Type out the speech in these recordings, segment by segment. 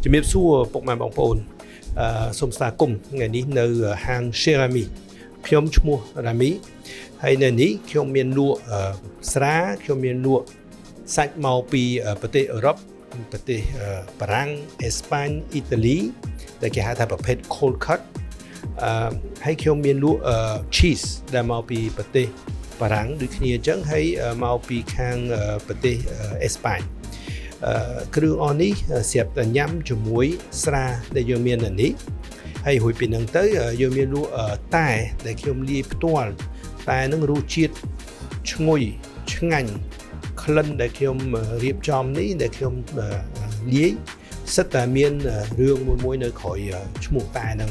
ជំរាបសួរពុកម៉ែបងប្អូនសូមស្វាគមន៍ថ្ងៃនេះនៅហាង Cherami ខ្ញុំឈ្មោះ Rami ហើយនៅនេះខ្ញុំមានលក់ស្រាខ្ញុំមានលក់សាច់មកពីប្រទេសអឺរ៉ុបប្រទេសបារាំងអេស្ប៉ាញអ៊ីតាលីដែលគេហៅថាប្រភេទ cold cut ហើយខ្ញុំមានលក់ cheese ដែលមកពីប្រទេសបារាំងដូចគ្នាអញ្ចឹងហើយមកពីខាងប្រទេសអេស្ប៉ាញគ្រឿងអស់នេះស្រាប់តែញ៉ាំជាមួយស្រាដែលយើងមាននៅនេះហើយរួចពីហ្នឹងទៅយើងមានលក់តែដែលខ្ញុំលាយផ្ទាល់តែនឹងរសជាតិឈ្ងុយឆ្ងាញ់ក្លិនដែលខ្ញុំរៀបចំនេះដែលខ្ញុំលាយសិតតែមានរឿងមួយនៅក្រោយឈ្មោះតែហ្នឹង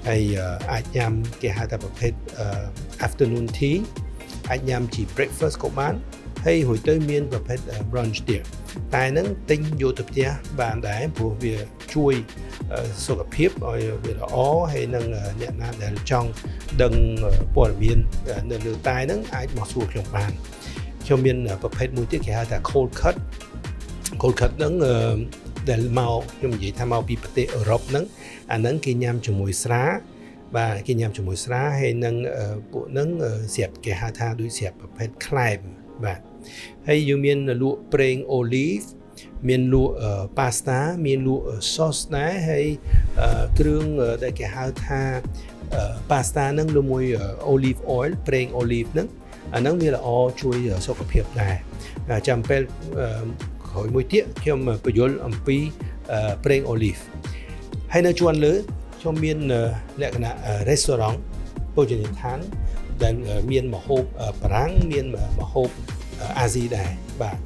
ហើយអាចញ៉ាំគេហៅថាប្រភេទ afternoon tea អាចញ៉ាំជា breakfast ក៏បានហើយរួចទៅមានប្រភេទ brunch ទៀតតែហ្នឹងទិញយកទៅផ្ទះបានដែរព្រោះវាជួយសុខភាពឲ្យវាល្អហើយនឹងអ្នកណាដែលចង់ដឹងព័ត៌មាននៅលើតែហ្នឹងអាចមកសួរខ្ញុំបានខ្ញុំមានប្រភេទមួយទៀតគេហៅថា cold cut ហ្នឹងដែលមកខ្ញុំនិយាយថាមកពីប្រទេសអឺរ៉ុបហ្នឹងអាហ្នឹងគេញ៉ាំជាមួយស្រាបាទគេញ៉ាំជាមួយស្រាហើយនឹងពួកហ្នឹងស្រាប់គេហៅថាដូចស្រាប់ប្រភេទក្លែមបាទហើយយើងមានលក់ប្រេងអូលីវមានលក់ប៉ាស្តាមានលក់សូសដែរហើយគ្រឿងដែលគេហៅថាប៉ាស្តាហ្នឹងជាមួយអូលីវអុយប្រេងអូលីវហ្នឹងអាហ្នឹងវាល្អជួយសុខភាពដែរចាំពេលក្រោយមួយទៀតខ្ញុំបញ្យល់អំពីប្រេងអូលីវហើយនៅជាន់លើខ្ញុំមានលក្ខណៈ restaurant ភោជនីយដ្ឋានដែលមានម្ហូបបារាំងមានម្ហូបអាស៊ីដែរបាទ